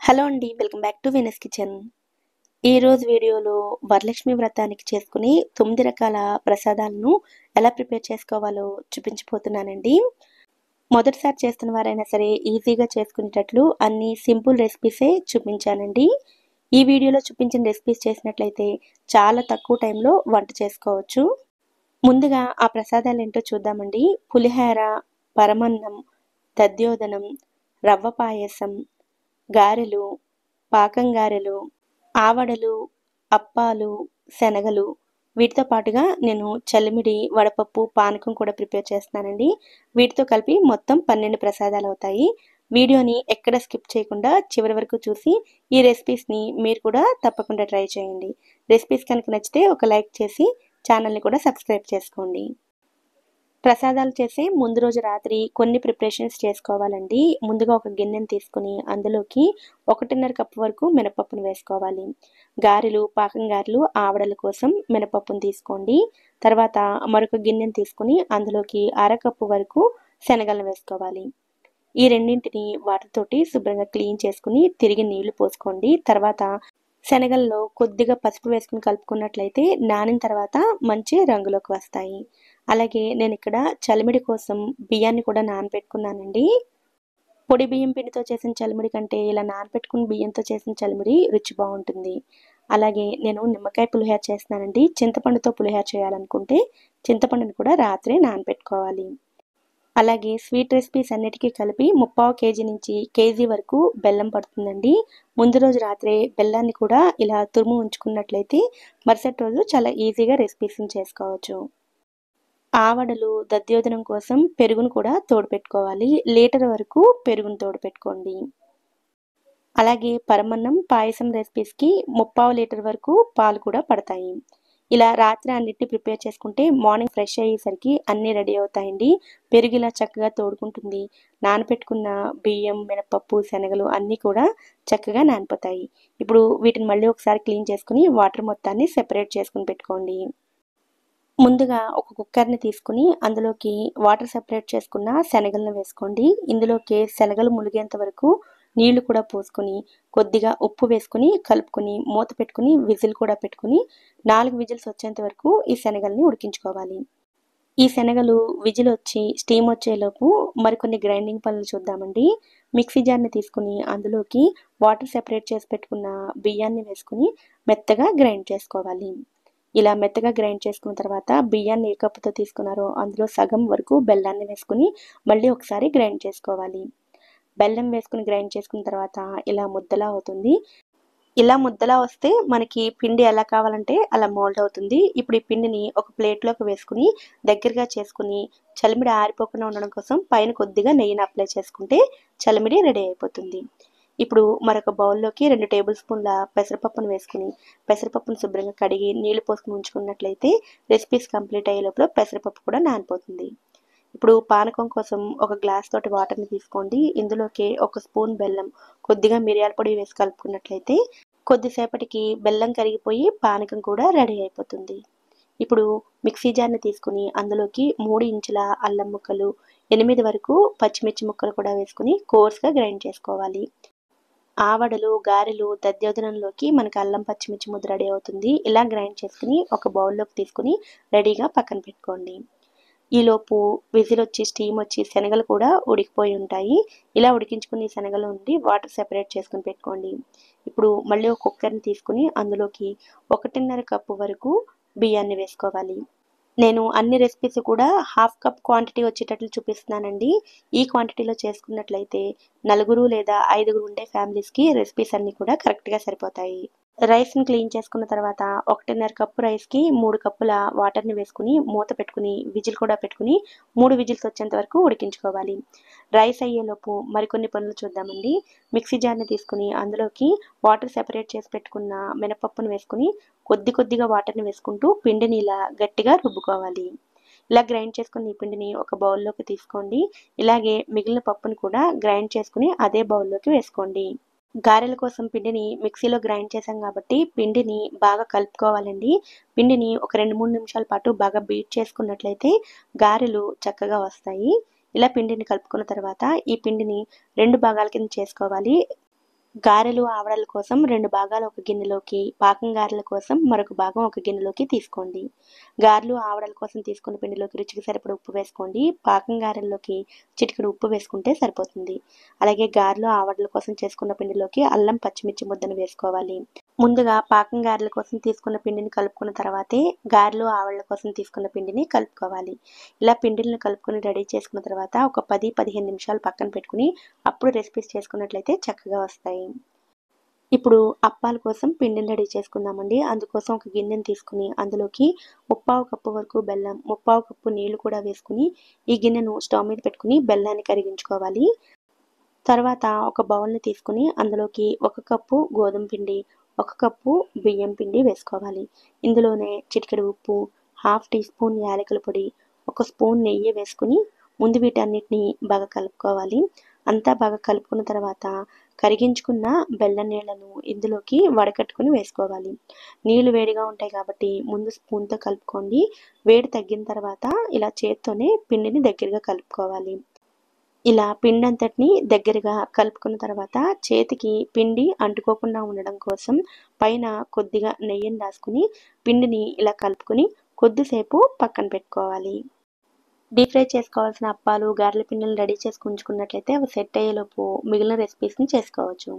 Hello అండి, welcome back to Venus kitchen. ఈరోజు వీడియోలో వరలక్ష్మి వ్రతానికి చేసుకుని 9 రకాల ప్రసాదాలను ఎలా ప్రిపేర్ చేసుకోవాలో చూపించబోతున్నానండి. మొదటిసారి చేస్తున్న వారైనా సరే ఈజీగా చేసుకునేటట్లు అన్ని సింపుల్ రెసిపీసే చూపించానండి. ఈ వీడియోలో చూపించిన రెసిపీస్ చేసినట్లయితే చాలా తక్కువ టైంలో వంట చేసుకోవచ్చు. ముందుగా ఆ ప్రసాదాలు ఏంటో చూద్దామండి. పులిహోర, పరమన్నం, దధ్యోదనం, రవ్వ పాయసం, గారెలు, పాకం గారెలు, ఆవడలు, అప్పాలు, శనగలు, వీటితో పాటుగా నేను చలిమిడి, వడపప్పు, పానకం కూడా ప్రిపేర్ చేస్తున్నానండి. వీటితో కలిపి మొత్తం 12 ప్రసాదాలు అవుతాయి. వీడియోని ఎక్కడ స్కిప్ చేయకుండా చివరి వరకు చూసి ఈ రెసిపీస్ని మీరు కూడా తప్పకుండా ట్రై చేయండి. రెసిపీస్ కనుక నచ్చితే ఒక లైక్ చేసి ఛానల్ని కూడా సబ్స్క్రైబ్ చేసుకోండి. ప్రసాదాలు చేసే ముందు రోజు రాత్రి కొన్ని ప్రిపరేషన్స్ చేసుకోవాలండి. ముందుగా ఒక గిన్నెని తీసుకుని అందులోకి 1.5 కప్పు వరకు మినపప్పును వేసుకోవాలి. గారెలు, పాకం గారెలు, ఆవడల కోసం మినపప్పును తీసుకోండి. తర్వాత మరొక గిన్నెని తీసుకుని అందులోకి 1/2 కప్పు వరకు శనగలను వేసుకోవాలి. ఈ రెండింటిని వాటర్తోటి శుభ్రంగా క్లీన్ చేసుకుని తిరిగి నీళ్లు పోసుకోండి. తర్వాత శనగల్లో కొద్దిగా పసుపు వేసుకుని కలుపుకున్నట్లయితే నానిన తర్వాత మంచి రంగులోకి వస్తాయి. అలాగే నేను ఇక్కడ చలిమిడి కోసం బియ్యాన్ని కూడా నానబెట్టుకున్నానండి. పొడి బియ్యం పిండితో చేసిన చలిమిడి కంటే ఇలా నానబెట్టుకుని బియ్యంతో చేసిన చలిమిడి రుచి బాగుంటుంది. అలాగే నేను నిమ్మకాయ పులిహోర చేస్తున్నానండి. చింతపండుతో పులిహోర చేయాలనుకుంటే చింతపండుని కూడా రాత్రే నానబెట్టుకోవాలి. అలాగే స్వీట్ రెసిపీస్ అన్నిటికీ కలిపి 3/4 కేజీ నుంచి కేజీ వరకు బెల్లం పడుతుందండి. ముందు రోజు రాత్రే బెల్లాన్ని కూడా ఇలా తురుము ఉంచుకున్నట్లయితే మరుసటి రోజు చాలా ఈజీగా రెసిపీస్ని చేసుకోవచ్చు. ఆవడలు, దధ్యోదనం కోసం పెరుగును కూడా తోడుపెట్టుకోవాలి. లీటర్ వరకు పెరుగును తోడుపెట్టుకోండి. అలాగే పరమన్నం, పాయసం రెసిపీస్కి 3/4 లీటర్ వరకు పాలు కూడా పడతాయి. ఇలా రాత్రి అన్నిటిని ప్రిపేర్ చేసుకుంటే మార్నింగ్ ఫ్రెష్ అయ్యేసరికి అన్నీ రెడీ అవుతాయండి. పెరుగు ఇలా చక్కగా తోడుకుంటుంది. నానబెట్టుకున్న బియ్యం, మినపప్పు, శనగలు అన్నీ కూడా చక్కగా నానిపోతాయి. ఇప్పుడు వీటిని మళ్ళీ ఒకసారి క్లీన్ చేసుకుని వాటర్ మొత్తాన్ని సెపరేట్ చేసుకుని పెట్టుకోండి. ముందుగా ఒక కుక్కర్ని తీసుకుని అందులోకి వాటర్ సెపరేట్ చేసుకున్న శనగలను వేసుకోండి. ఇందులోకి శనగలు ములిగేంత వరకు నీళ్లు కూడా పోసుకొని కొద్దిగా ఉప్పు వేసుకుని కలుపుకొని మూత పెట్టుకుని విజిల్ కూడా పెట్టుకుని 4 విజిల్స్ వచ్చేంత వరకు ఈ శనగల్ని ఉడికించుకోవాలి. ఈ శనగలు విజిల్ వచ్చి స్టీమ్ వచ్చేలోపు మరికొన్ని గ్రైండింగ్ పనులు చూద్దామండి. మిక్సీ జార్ని తీసుకుని అందులోకి వాటర్ సెపరేట్ చేసి పెట్టుకున్న బియ్యాన్ని వేసుకుని మెత్తగా గ్రైండ్ చేసుకోవాలి. ఇలా మెత్తగా గ్రైండ్ చేసుకున్న తర్వాత బియ్యాన్ని ఏ కప్పుతో తీసుకున్నారో అందులో సగం వరకు బెల్లాన్ని వేసుకుని మళ్ళీ ఒకసారి గ్రైండ్ చేసుకోవాలి. బెల్లం వేసుకుని గ్రైండ్ చేసుకున్న తర్వాత ఇలా ముద్దలా అవుతుంది. ఇలా ముద్దలా వస్తే మనకి పిండి ఎలా కావాలంటే అలా మోల్డ్ అవుతుంది. ఇప్పుడు ఈ పిండిని ఒక ప్లేట్లోకి వేసుకుని దగ్గరగా చేసుకుని చలిమిడి ఆరిపోకుండా ఉండడం కోసం పైన కొద్దిగా నెయ్యిని అప్లై చేసుకుంటే చలిమిడి రెడీ అయిపోతుంది. ఇప్పుడు మరొక బౌల్లోకి 2 టేబుల్ స్పూన్ల పెసరపప్పును వేసుకుని పెసరపప్పును శుభ్రంగా కడిగి నీళ్లు పోసుకుని ఉంచుకున్నట్లయితే రెసిపీస్ కంప్లీట్ అయ్యే లోపల పెసరపప్పు కూడా నానిపోతుంది. ఇప్పుడు పానకం కోసం ఒక గ్లాస్ తోటి వాటర్ని తీసుకోండి. ఇందులోకి 1 స్పూన్ బెల్లం, కొద్దిగా మిరియాల పొడి వేసి కలుపుకున్నట్లయితే కొద్దిసేపటికి బెల్లం కరిగిపోయి పానకం కూడా రెడీ అయిపోతుంది. ఇప్పుడు మిక్సీ జార్ని తీసుకుని అందులోకి 3 ఇంచుల అల్లం ముక్కలు, 8 వరకు పచ్చిమిర్చి ముక్కలు కూడా వేసుకుని కోర్స్గా గ్రైండ్ చేసుకోవాలి. ఆవడలు, గారెలు, దధ్యోదనంలోకి మనకి అల్లం పచ్చిమిర్చి ముద్ద రెడీ అవుతుంది. ఇలా గ్రైండ్ చేసుకుని ఒక బౌల్లోకి తీసుకుని రెడీగా పక్కన పెట్టుకోండి. ఈలోపు విజిల్ వచ్చి స్టీమ్ వచ్చి శనగలు కూడా ఉడికిపోయి ఉంటాయి. ఇలా ఉడికించుకుని శనగలు ఉండి వాటర్ సెపరేట్ చేసుకుని పెట్టుకోండి. ఇప్పుడు మళ్ళీ ఒక కుక్కర్ని తీసుకుని అందులోకి 1.5 కప్పు వరకు బియ్యాన్ని వేసుకోవాలి. నేను అన్ని రెసిపీస్ కూడా 1/2 కప్ క్వాంటిటీ వచ్చేటట్లు చూపిస్తున్నానండి. ఈ క్వాంటిటీలో చేసుకున్నట్లయితే 4 లేదా 5 ఉండే ఫ్యామిలీస్కి రెసిపీస్ అన్నీ కూడా కరెక్ట్గా సరిపోతాయి. రైస్ని క్లీన్ చేసుకున్న తర్వాత 1.5 కప్పు రైస్కి 3 కప్పుల వాటర్ని వేసుకుని మూత పెట్టుకుని విజిల్ కూడా పెట్టుకుని 3 విజిల్స్ వచ్చేంత వరకు ఉడికించుకోవాలి. రైస్ అయ్యేలోపు మరికొన్ని పనులు చూద్దామండి. మిక్సీ జార్ని తీసుకుని అందులోకి వాటర్ సెపరేట్ చేసి పెట్టుకున్న మినపప్పును వేసుకుని కొద్దిగా వాటర్ని వేసుకుంటూ పిండిని ఇలా గట్టిగా రుబ్బుకోవాలి. ఇలా గ్రైండ్ చేసుకుని ఈ పిండిని ఒక బౌల్లోకి తీసుకోండి. ఇలాగే మిగిలిన పప్పును కూడా గ్రైండ్ చేసుకుని అదే బౌల్లోకి వేసుకోండి. గారెల కోసం పిండిని మిక్సీలో గ్రైండ్ చేసాం కాబట్టి పిండిని బాగా కలుపుకోవాలండి. పిండిని ఒక 2-3 నిమిషాల పాటు బాగా బీట్ చేసుకున్నట్లయితే గారెలు చక్కగా వస్తాయి. ఇలా పిండిని కలుపుకున్న తర్వాత ఈ పిండిని 2 భాగాల కింద చేసుకోవాలి. గారెలు, ఆవడల కోసం 2 భాగాలు ఒక గిన్నెలోకి, పాకం గారెల కోసం మరొక భాగం ఒక గిన్నెలోకి తీసుకోండి. గారెలు, ఆవడల కోసం తీసుకున్న పిండిలోకి రుచికి సరిపడా ఉప్పు వేసుకోండి. పాకం గారెల్లోకి చిటికెడు ఉప్పు వేసుకుంటే సరిపోతుంది. అలాగే గారెలు, ఆవడల కోసం చేసుకున్న పిండిలోకి అల్లం, పచ్చిమిర్చి ముద్దను వేసుకోవాలి. ముందుగా పాకం గారెల కోసం తీసుకున్న పిండిని కలుపుకున్న తర్వాతే గారెలు, ఆవడల కోసం తీసుకున్న పిండిని కలుపుకోవాలి. ఇలా పిండిలను కలుపుకొని రెడీ చేసుకున్న తర్వాత ఒక 10-15 నిమిషాలు పక్కన పెట్టుకుని అప్పుడు రెసిపీస్ చేసుకున్నట్లయితే చక్కగా వస్తాయి. ఇప్పుడు అప్పాల కోసం పిండిని రెడీ చేసుకుందామండి. అందుకోసం ఒక గిన్నెని తీసుకుని అందులోకి 3/4 కప్పు వరకు బెల్లం, 3/4 కప్పు నీళ్లు కూడా వేసుకుని ఈ గిన్నెను స్టవ్ మీద పెట్టుకుని బెల్లాన్ని కరిగించుకోవాలి. తర్వాత ఒక బౌల్ని తీసుకుని అందులోకి 1 కప్పు గోధుమ పిండి, 1 కప్పు బియ్యం పిండి వేసుకోవాలి. ఇందులోనే చిటికెడు ఉప్పు, 1/2 టీ స్పూన్ యాలకుల పొడి, 1 స్పూన్ నెయ్యి వేసుకుని ముందు వీటన్నిటిని బాగా కలుపుకోవాలి. అంతా బాగా కలుపుకున్న తర్వాత కరిగించుకున్న బెల్లం నీళ్లను ఇందులోకి వడకట్టుకుని వేసుకోవాలి. నీళ్లు వేడిగా ఉంటాయి కాబట్టి ముందు స్పూన్తో కలుపుకోండి. వేడి తగ్గిన తర్వాత ఇలా చేత్తోనే పిండిని దగ్గరగా కలుపుకోవాలి. ఇలా పిండంతటిని దగ్గరగా కలుపుకున్న తర్వాత చేతికి పిండి అంటుకోకుండా ఉండడం కోసం పైన కొద్దిగా నెయ్యిని రాసుకుని పిండిని ఇలా కలుపుకుని కొద్దిసేపు పక్కన పెట్టుకోవాలి. డీప్ ఫ్రై చేసుకోవాల్సిన అప్పాలు, గారెల పిండిని రెడీ చేసి ఉంచుకున్నట్లయితే అవి సెట్ అయ్యేలోపు మిగిలిన రెసిపీస్ని చేసుకోవచ్చు.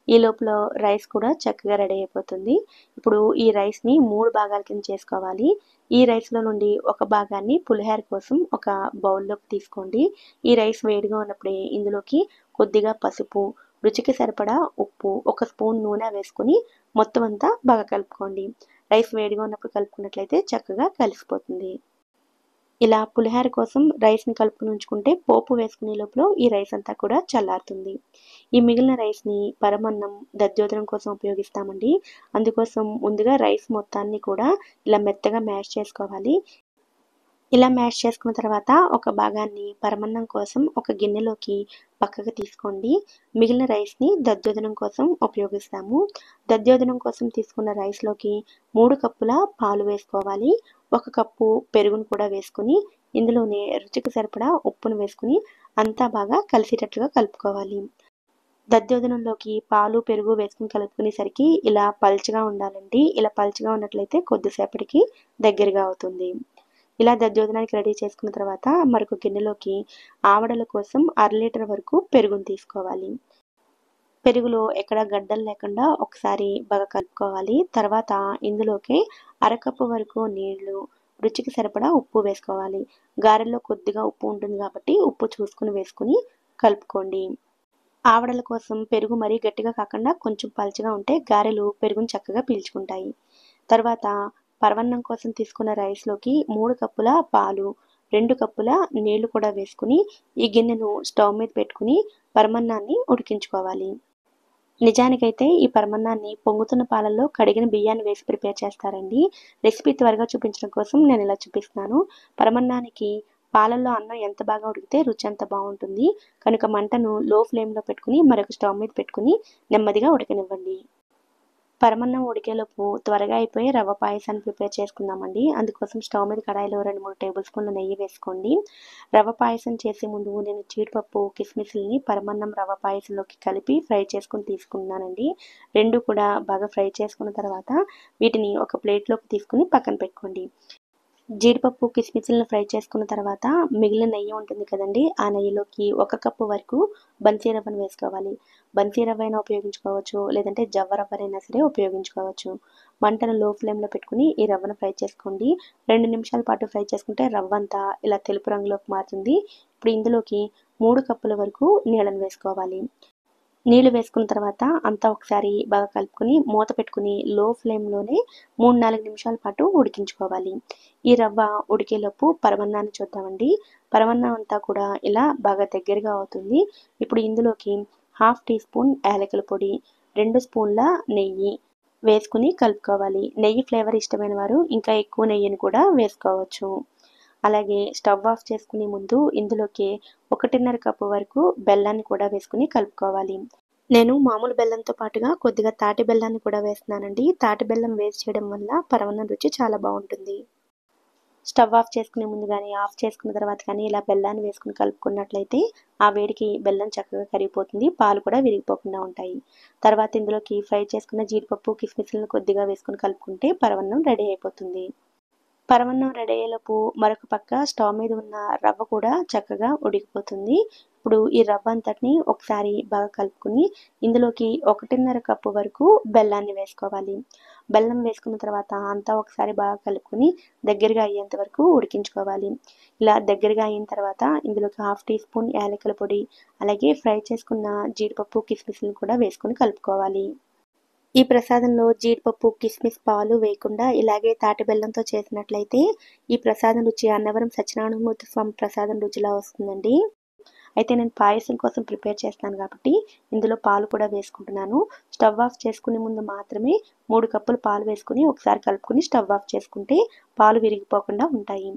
ఈ లోపల రైస్ కూడా చక్కగా రెడీ అయిపోతుంది. ఇప్పుడు ఈ రైస్ని 3 భాగాల కింద చేసుకోవాలి. ఈ రైస్లో నుండి ఒక భాగాన్ని పులిహోర కోసం ఒక బౌల్లోకి తీసుకోండి. ఈ రైస్ వేడిగా ఉన్నప్పుడే ఇందులోకి కొద్దిగా పసుపు, రుచికి సరిపడా ఉప్పు, 1 స్పూన్ నూనె వేసుకుని మొత్తం అంతా బాగా కలుపుకోండి. రైస్ వేడిగా ఉన్నప్పుడు కలుపుకున్నట్లయితే చక్కగా కలిసిపోతుంది. ఇలా పులిహోర కోసం రైస్ని కలుపుకుని ఉంచుకుంటే పోపు వేసుకునే లోపల ఈ రైస్ అంతా కూడా చల్లారుతుంది. ఈ మిగిలిన రైస్ని పరమన్నం, దద్దోజనం కోసం ఉపయోగిస్తామండి. అందుకోసం ముందుగా రైస్ మొత్తాన్ని కూడా ఇలా మెత్తగా మ్యాష్ చేసుకోవాలి. ఇలా మ్యాష్ చేసుకున్న తర్వాత ఒక భాగాన్ని పరమన్నం కోసం ఒక గిన్నెలోకి పక్కకు తీసుకోండి. మిగిలిన రైస్ని దద్దోజనం కోసం ఉపయోగిస్తాము. దద్దోజనం కోసం తీసుకున్న రైస్లోకి 3 కప్పుల పాలు వేసుకోవాలి. 1 కప్పు పెరుగును కూడా వేసుకుని ఇందులోనే రుచికి సరిపడా ఉప్పును వేసుకుని అంతా బాగా కలిసేటట్లుగా కలుపుకోవాలి. దద్దోజనంలోకి పాలు, పెరుగు వేసుకుని కలుపుకునేసరికి ఇలా పల్చగా ఉండాలండి. ఇలా పల్చగా ఉన్నట్లయితే కొద్దిసేపటికి దగ్గరగా అవుతుంది. ఇలా దద్దోజనానికి రెడీ చేసుకున్న తర్వాత మరొక గిన్నెలోకి ఆవడల కోసం 1/2 లీటర్ వరకు పెరుగును తీసుకోవాలి. పెరుగులో ఎక్కడ గడ్డలు లేకుండా ఒకసారి బాగా కలుపుకోవాలి. తర్వాత ఇందులోకి 1/2 కప్పు వరకు నీళ్లు, రుచికి సరిపడా ఉప్పు వేసుకోవాలి. గారెల్లో కొద్దిగా ఉప్పు ఉంటుంది కాబట్టి ఉప్పు చూసుకుని వేసుకుని కలుపుకోండి. ఆవడల కోసం పెరుగు మరీ గట్టిగా కాకుండా కొంచెం పల్చగా ఉంటే గారెలు పెరుగును చక్కగా పీల్చుకుంటాయి. తర్వాత పరవన్నం కోసం తీసుకున్న రైస్లోకి 3 కప్పుల పాలు, 2 కప్పుల నీళ్లు కూడా వేసుకుని ఈ గిన్నెను స్టవ్ మీద పెట్టుకుని పరమన్నాన్ని ఉడికించుకోవాలి. నిజానికైతే ఈ పరమన్నాన్ని పొంగుతున్న పాలల్లో కడిగిన బియ్యాన్ని వేసి ప్రిపేర్ చేస్తారండి. రెసిపీ త్వరగా చూపించడం కోసం నేను ఇలా చూపిస్తున్నాను. పరమన్నానికి పాలల్లో అన్నం ఎంత బాగా ఉడికితే రుచి అంత బాగుంటుంది. కనుక మంటను లో ఫ్లేమ్లో పెట్టుకుని మరొక స్టవ్ మీద పెట్టుకుని నెమ్మదిగా ఉడకనివ్వండి. పరమన్నం ఉడికేలోపు త్వరగా అయిపోయి రవ్వ పాయసాన్ని ప్రిపేర్ చేసుకుందామండి. అందుకోసం స్టవ్ మీద కడాయిలో 2-3 టేబుల్ స్పూన్ల నెయ్యి వేసుకోండి. రవ్వ పాయసం చేసే ముందు నేను జీడిపప్పు, కిస్మిస్ని పరమన్నం రవ్వ పాయసంలోకి కలిపి ఫ్రై చేసుకుని తీసుకున్నానండి. 2 కూడా బాగా ఫ్రై చేసుకున్న తర్వాత వీటిని ఒక ప్లేట్లోకి తీసుకుని పక్కన పెట్టుకోండి. జీడిపప్పు, కిస్మిస్లను ఫ్రై చేసుకున్న తర్వాత మిగిలిన నెయ్యి ఉంటుంది కదండి, ఆ నెయ్యిలోకి 1 కప్పు వరకు బన్సీ రవ్వను వేసుకోవాలి. బన్సీ రవ్వ అయినా ఉపయోగించుకోవచ్చు, లేదంటే జవ్వ రవ్వనైనా సరే ఉపయోగించుకోవచ్చు. మంటను లో ఫ్లేమ్లో పెట్టుకుని ఈ రవ్వను ఫ్రై చేసుకోండి. 2 నిమిషాల పాటు ఫ్రై చేసుకుంటే రవ్వ అంతా ఇలా తెలుపు రంగులోకి మారుతుంది. ఇప్పుడు ఇందులోకి 3 కప్పుల వరకు నీళ్ళను వేసుకోవాలి. నీళ్లు వేసుకున్న తర్వాత అంతా ఒకసారి బాగా కలుపుకొని మూత పెట్టుకుని లో ఫ్లేమ్లోనే 3-4 నిమిషాల పాటు ఉడికించుకోవాలి. ఈ రవ్వ ఉడికేలోపు పరమన్నాన్ని చూద్దామండి. పరమన్నం అంతా కూడా ఇలా బాగా దగ్గరగా అవుతుంది. ఇప్పుడు ఇందులోకి 1/2 టీ స్పూన్ యాలకుల పొడి, 2 స్పూన్ల నెయ్యి వేసుకుని కలుపుకోవాలి. నెయ్యి ఫ్లేవర్ ఇష్టమైన వారు ఇంకా ఎక్కువ నెయ్యిని కూడా వేసుకోవచ్చు. అలాగే స్టవ్ ఆఫ్ చేసుకునే ముందు ఇందులోకి 1.5 కప్పు వరకు బెల్లాన్ని కూడా వేసుకుని కలుపుకోవాలి. నేను మామూలు బెల్లంతో పాటుగా కొద్దిగా తాటి బెల్లాన్ని కూడా వేస్తున్నానండి. తాటి బెల్లం వేసి చేయడం వల్ల పరమాన్నం రుచి చాలా బాగుంటుంది. స్టవ్ ఆఫ్ చేసుకునే ముందు కానీ ఆఫ్ చేసుకున్న తర్వాత కానీ ఇలా బెల్లాన్ని వేసుకుని కలుపుకున్నట్లయితే ఆ వేడికి బెల్లం చక్కగా కరిగిపోతుంది, పాలు కూడా విరిగిపోకుండా ఉంటాయి. తర్వాత ఇందులోకి ఫ్రై చేసుకున్న జీడిపప్పు కిస్మిస్లను కొద్దిగా వేసుకుని కలుపుకుంటే పరమాన్నం రెడీ అయిపోతుంది. పరమాన్నం రెడీ అయ్యేలోపు మరొక పక్క స్టవ్ మీద ఉన్న రవ్వ కూడా చక్కగా ఉడికిపోతుంది. ఇప్పుడు ఈ రవ్వ అంతటిని ఒకసారి బాగా కలుపుకుని ఇందులోకి 1.5 కప్పు వరకు బెల్లాన్ని వేసుకోవాలి. బెల్లం వేసుకున్న తర్వాత అంతా ఒకసారి బాగా కలుపుకుని దగ్గరగా అయ్యేంత వరకు ఉడికించుకోవాలి. ఇలా దగ్గరగా అయిన తర్వాత ఇందులోకి 1/2 టీ స్పూన్ యాలకుల పొడి, అలాగే ఫ్రై చేసుకున్న జీడిపప్పు కిస్మిస్లను కూడా వేసుకుని కలుపుకోవాలి. ఈ ప్రసాదంలో జీడిపప్పు, కిస్మిస్, పాలు వేయకుండా ఇలాగే తాటి బెల్లంతో చేసినట్లయితే ఈ ప్రసాదం రుచి అన్నవరం సత్యనారాయణమూర్తి స్వామి ప్రసాదం రుచిలా వస్తుందండి. అయితే నేను పాయసం కోసం ప్రిపేర్ చేస్తాను కాబట్టి ఇందులో పాలు కూడా వేసుకుంటున్నాను. స్టవ్ ఆఫ్ చేసుకునే ముందు మాత్రమే 3 కప్పులు పాలు వేసుకుని ఒకసారి కలుపుకుని స్టవ్ ఆఫ్ చేసుకుంటే పాలు విరిగిపోకుండా ఉంటాయి.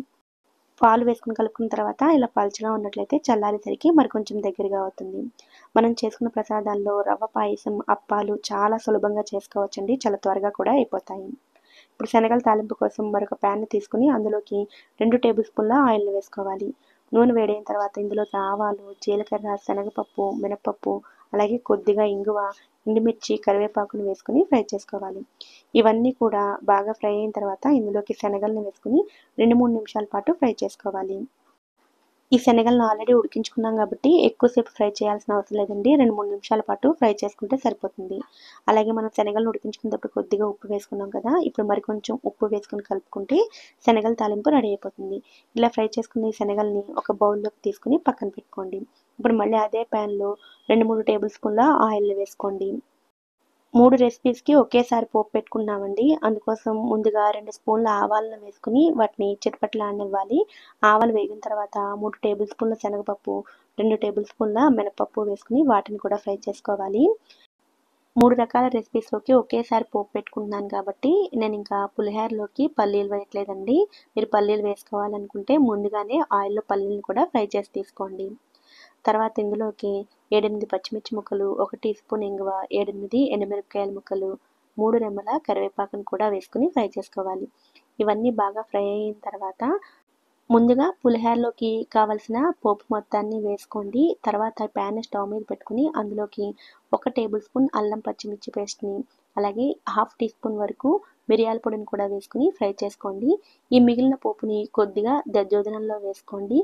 పాలు వేసుకుని కలుపుకున్న తర్వాత ఇలా పల్చగా ఉన్నట్లయితే చల్లారేసరికి మరికొంచెం దగ్గరగా అవుతుంది. మనం చేసుకున్న ప్రసాదాల్లో రవ్వ పాయసం, అప్పాలు చాలా సులభంగా చేసుకోవచ్చండి. చాలా త్వరగా కూడా అయిపోతాయి. ఇప్పుడు శనగల తాలింపు కోసం మరొక ప్యాన్‌ని తీసుకుని అందులోకి 2 టేబుల్ స్పూన్ల ఆయిల్‌ని వేసుకోవాలి. నూనె వేడైన తర్వాత ఇందులోకి ఆవాలు, జీలకర్ర, శనగపప్పు, మినపప్పు, అలాగే కొద్దిగా ఇంగువ, ఎండుమిర్చి, కరివేపాకును వేసుకుని ఫ్రై చేసుకోవాలి. ఇవన్నీ కూడా బాగా ఫ్రై అయిన తర్వాత ఇందులోకి శనగలను వేసుకుని 2-3 నిమిషాల పాటు ఫ్రై చేసుకోవాలి. ఈ శనగలను ఆల్రెడీ ఉడికించుకున్నాం కాబట్టి ఎక్కువసేపు ఫ్రై చేయాల్సిన అవసరం లేదండి. 2-3 నిమిషాల పాటు ఫ్రై చేసుకుంటే సరిపోతుంది. అలాగే మనం శనగలను ఉడికించుకునేటప్పుడు కొద్దిగా ఉప్పు వేసుకున్నాం కదా! ఇప్పుడు మరికొంచెం ఉప్పు వేసుకొని కలుపుకుంటే శనగల తాలింపు రెడీ అయిపోతుంది. ఇలా ఫ్రై చేసుకున్న ఈ శనగల్ని ఒక బౌల్‌లోకి తీసుకొని పక్కన పెట్టుకోండి. ఇప్పుడు మళ్ళీ అదే ప్యాన్‌లో 2-3 టేబుల్ స్పూన్ల ఆయిల్‌ని వేసుకోండి. 3 రెసిపీస్‌కి ఒకేసారి పోపు పెట్టుకున్నామండి. అందుకోసం ముందుగా 2 స్పూన్ల ఆవాలను వేసుకొని వాటిని చిటపటలాడనివ్వాలి. ఆవాలు వేగిన తర్వాత 3 టేబుల్ స్పూన్ల శనగపప్పు, 2 టేబుల్ స్పూన్ల మినపప్పు వేసుకొని వాటిని కూడా ఫ్రై చేసుకోవాలి. 3 రకాల రెసిపీస్‌లోకి ఒకేసారి పోపు పెట్టుకుంటున్నాను కాబట్టి నేనింకా పులిహోరలోకి పల్లీలు వేయట్లేదండి. మీరు పల్లీలు వేసుకోవాలనుకుంటే ముందుగానే ఆయిల్‌లో పల్లీలను కూడా ఫ్రై చేసి తీసుకోండి. తర్వాత ఇందులోకి 7-8 పచ్చిమిర్చి ముక్కలు, 1 టీ స్పూన్ ఇంగువ, 7-8 ఎండుమిరపకాయల ముక్కలు, 3 రెమ్మల కరివేపాకును కూడా వేసుకుని ఫ్రై చేసుకోవాలి. ఇవన్నీ బాగా ఫ్రై అయిన తర్వాత ముందుగా పులిహోరలోకి కావాల్సిన పోపు మొత్తాన్ని వేసుకోండి. తర్వాత ప్యాన్ స్టవ్ మీద పెట్టుకుని అందులోకి 1 టేబుల్ స్పూన్ అల్లం పచ్చిమిర్చి పేస్ట్‌ని, అలాగే 1/2 టీ స్పూన్ వరకు మిరియాల పొడిని కూడా వేసుకుని ఫ్రై చేసుకోండి. ఈ మిగిలిన పోపుని కొద్దిగా దద్దోజనంలో వేసుకోండి.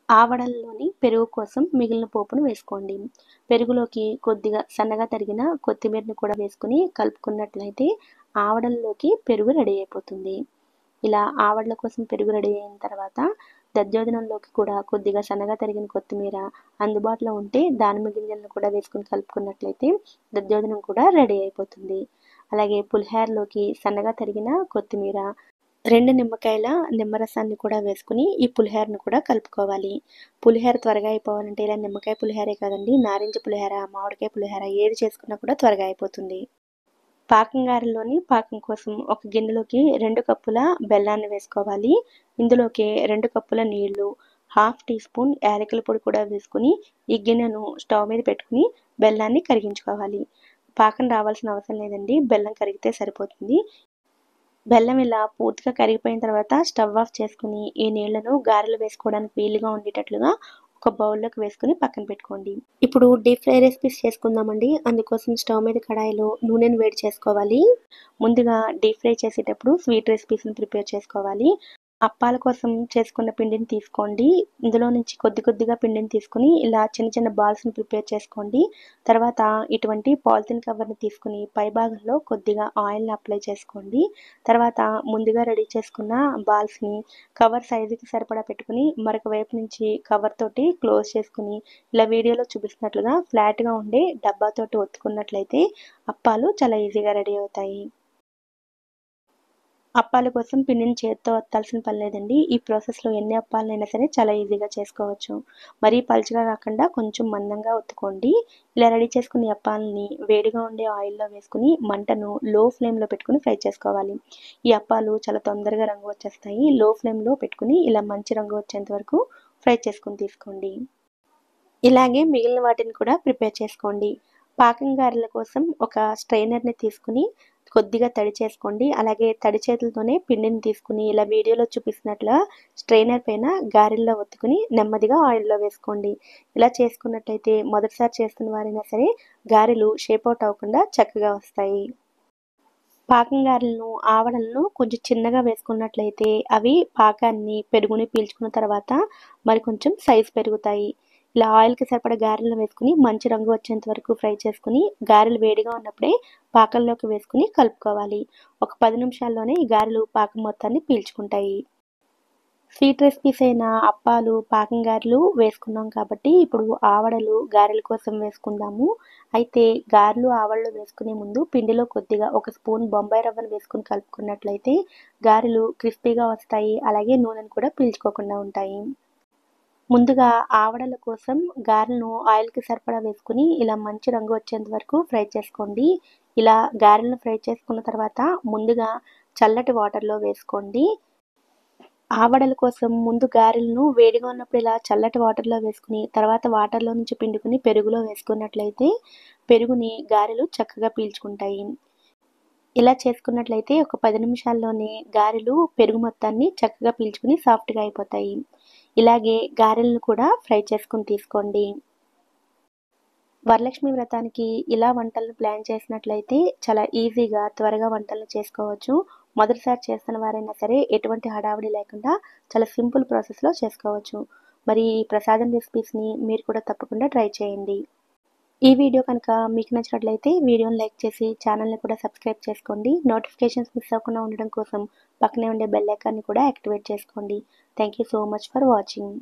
ఆవడల్లోని పెరుగు కోసం మిగిలిన పోపును వేసుకోండి. పెరుగులోకి కొద్దిగా సన్నగా తరిగిన కొత్తిమీరని కూడా వేసుకుని కలుపుకున్నట్లయితే ఆవడల్లోకి పెరుగు రెడీ అయిపోతుంది. ఇలా ఆవడల కోసం పెరుగు రెడీ అయిన తర్వాత దద్దోజనంలోకి కూడా కొద్దిగా సన్నగా తరిగిన కొత్తిమీర, అందుబాటులో ఉంటే దానిమ్మ గింజలను కూడా వేసుకొని కలుపుకున్నట్లయితే దద్దోజనం కూడా రెడీ అయిపోతుంది. అలాగే పులిహోరలోకి సన్నగా తరిగిన కొత్తిమీర, 2 నిమ్మకాయల నిమ్మరసాన్ని కూడా వేసుకుని ఈ పులిహోరను కూడా కలుపుకోవాలి. పులిహోర త్వరగా అయిపోవాలంటే ఇలా నిమ్మకాయ పులిహోరే కాదండి, నారింజ పులిహోర, మామిడికాయ పులిహోర ఏది చేసుకున్నా కూడా త్వరగా అయిపోతుంది. పాకం గారెల్లోని పాకం కోసం ఒక గిన్నెలోకి 2 కప్పుల బెల్లాన్ని వేసుకోవాలి. ఇందులోకి 2 కప్పుల నీళ్లు, 1/2 టీ స్పూన్ యాలకుల పొడి కూడా వేసుకుని ఈ గిన్నెను స్టవ్ మీద పెట్టుకుని బెల్లాన్ని కరిగించుకోవాలి. పాకం రావాల్సిన అవసరం లేదండి, బెల్లం కరిగితే సరిపోతుంది. బెల్లం ఇలా పూర్తిగా కరిగిపోయిన తర్వాత స్టవ్ ఆఫ్ చేసుకుని ఈ నీళ్లను గారెలు వేసుకోవడానికి వీలుగా ఉండేటట్లుగా ఒక బౌల్లోకి వేసుకుని పక్కన పెట్టుకోండి. ఇప్పుడు డీప్ ఫ్రై రెసిపీస్ చేసుకుందామండి. అందుకోసం స్టవ్ మీద కడాయిలో నూనెను వేడి చేసుకోవాలి. ముందుగా డీప్ ఫ్రై చేసేటప్పుడు స్వీట్ రెసిపీస్ని ప్రిపేర్ చేసుకోవాలి. అప్పాల కోసం చేసుకున్న పిండిని తీసుకోండి. ఇందులో నుంచి కొద్ది కొద్దిగా పిండిని తీసుకుని ఇలా చిన్న చిన్న బాల్స్‌ని ప్రిపేర్ చేసుకోండి. తర్వాత ఇటువంటి పాలిథీన్ కవర్‌ని తీసుకుని పైభాగంలో కొద్దిగా ఆయిల్‌ని అప్లై చేసుకోండి. తర్వాత ముందుగా రెడీ చేసుకున్న బాల్స్‌ని కవర్ సైజుకి సరిపడా పెట్టుకుని మరొక వైపు నుంచి కవర్ తోటి క్లోజ్ చేసుకుని ఇలా వీడియోలో చూపిస్తున్నట్లుగా ఫ్లాట్‌గా ఉండే డబ్బాతోటి ఒత్తుకున్నట్లయితే అప్పాలు చాలా ఈజీగా రెడీ అవుతాయి. అప్పాల కోసం పిండిని చేత్తో ఒత్తాల్సిన పని లేదండి. ఈ ప్రాసెస్‌లో ఎన్ని అప్పాలనైనా సరే చాలా ఈజీగా చేసుకోవచ్చు. మరీ పలుచగా కాకుండా కొంచెం మందంగా ఒత్తుకోండి. ఇలా రెడీ చేసుకున్న ఈ అప్పాలని వేడిగా ఉండే ఆయిల్‌లో వేసుకొని మంటను లో ఫ్లేమ్‌లో పెట్టుకొని ఫ్రై చేసుకోవాలి. ఈ అప్పాలు చాలా తొందరగా రంగు వచ్చేస్తాయి. లో ఫ్లేమ్‌లో పెట్టుకొని ఇలా మంచి రంగు వచ్చేంత వరకు ఫ్రై చేసుకొని తీసుకోండి. ఇలాగే మిగిలిన వాటిని కూడా ప్రిపేర్ చేసుకోండి. పాకం గారెల కోసం ఒక స్ట్రైనర్‌ని తీసుకుని కొద్దిగా తడి చేసుకోండి. అలాగే తడి చేతులతోనే పిండిని తీసుకుని ఇలా వీడియోలో చూపిస్తున్నట్లుగా స్ట్రెయినర్ పైన గారెల్లో ఒత్తుకుని నెమ్మదిగా ఆయిల్‌లో వేసుకోండి. ఇలా చేసుకున్నట్లయితే మొదటిసారి చేస్తున్న వారైనా సరే గారెలు షేప్ ఔట్ అవ్వకుండా చక్కగా వస్తాయి. పాకం గారెలను, ఆవడలను కొంచెం చిన్నగా వేసుకున్నట్లయితే అవి పాకాన్ని, పెరుగుని పీల్చుకున్న తర్వాత మరి కొంచెం సైజు పెరుగుతాయి. ఇలా ఆయిల్‌కి సరిపడా గారెలను వేసుకొని మంచి రంగు వచ్చేంత వరకు ఫ్రై చేసుకొని, గారెలు వేడిగా ఉన్నప్పుడే పాకంలోకి వేసుకొని కలుపుకోవాలి. ఒక 10 నిమిషాల్లోనే ఈ గారెలు పాకం మొత్తాన్ని పీల్చుకుంటాయి. స్వీట్ రెసిపీస్ అయిన అప్పాలు, పాకం గారెలు వేసుకున్నాం కాబట్టి ఇప్పుడు ఆవడలు, గారెల కోసం వేసుకుందాము. అయితే గారెలు, ఆవడలు వేసుకునే ముందు పిండిలో కొద్దిగా ఒక స్పూన్ బొంబాయి రవ్వను వేసుకొని కలుపుకున్నట్లయితే గారెలు క్రిస్పీగా వస్తాయి. అలాగే నూనెను కూడా పీల్చుకోకుండా ఉంటాయి. ముందుగా ఆవడల కోసం గారెలను ఆయిల్‌కి సరిపడా వేసుకొని ఇలా మంచి రంగు వచ్చేంత వరకు ఫ్రై చేసుకోండి. ఇలా గారెలను ఫ్రై చేసుకున్న తర్వాత ముందుగా చల్లటి వాటర్‌లో వేసుకోండి. ఆవడల కోసం ముందు గారెలను వేడిగా ఉన్నప్పుడు ఇలా చల్లటి వాటర్‌లో వేసుకొని, తర్వాత వాటర్‌లో నుంచి పిండుకొని పెరుగులో వేసుకున్నట్లయితే పెరుగుని గారెలు చక్కగా పీల్చుకుంటాయి. ఇలా చేసుకున్నట్లయితే ఒక 10 నిమిషాల్లోనే గారెలు పెరుగు మొత్తాన్ని చక్కగా పీల్చుకొని సాఫ్ట్‌గా అయిపోతాయి. ఇలాగే గారెలను కూడా ఫ్రై చేసుకొని తీసుకోండి. వరలక్ష్మి వ్రతానికి ఇలా వంటలను ప్లాన్ చేసినట్లయితే చాలా ఈజీగా, త్వరగా వంటలను చేసుకోవచ్చు. మొదటిసారి చేస్తున్న వారైనా సరే ఎటువంటి హడావిడి లేకుండా చాలా సింపుల్ ప్రాసెస్‌లో చేసుకోవచ్చు. మరి ఈ ప్రసాదం రెసిపీస్‌ని మీరు కూడా తప్పకుండా ట్రై చేయండి. ఈ వీడియో కనుక మీకు నచ్చినట్లయితే వీడియోని లైక్ చేసి ఛానల్‌ని కూడా సబ్స్క్రైబ్ చేసుకోండి. నోటిఫికేషన్స్ మిస్ అవ్వకుండా ఉండడం కోసం పక్కనే ఉండే బెల్ ఐకాన్‌ని కూడా యాక్టివేట్ చేసుకోండి. Thank you so much for watching.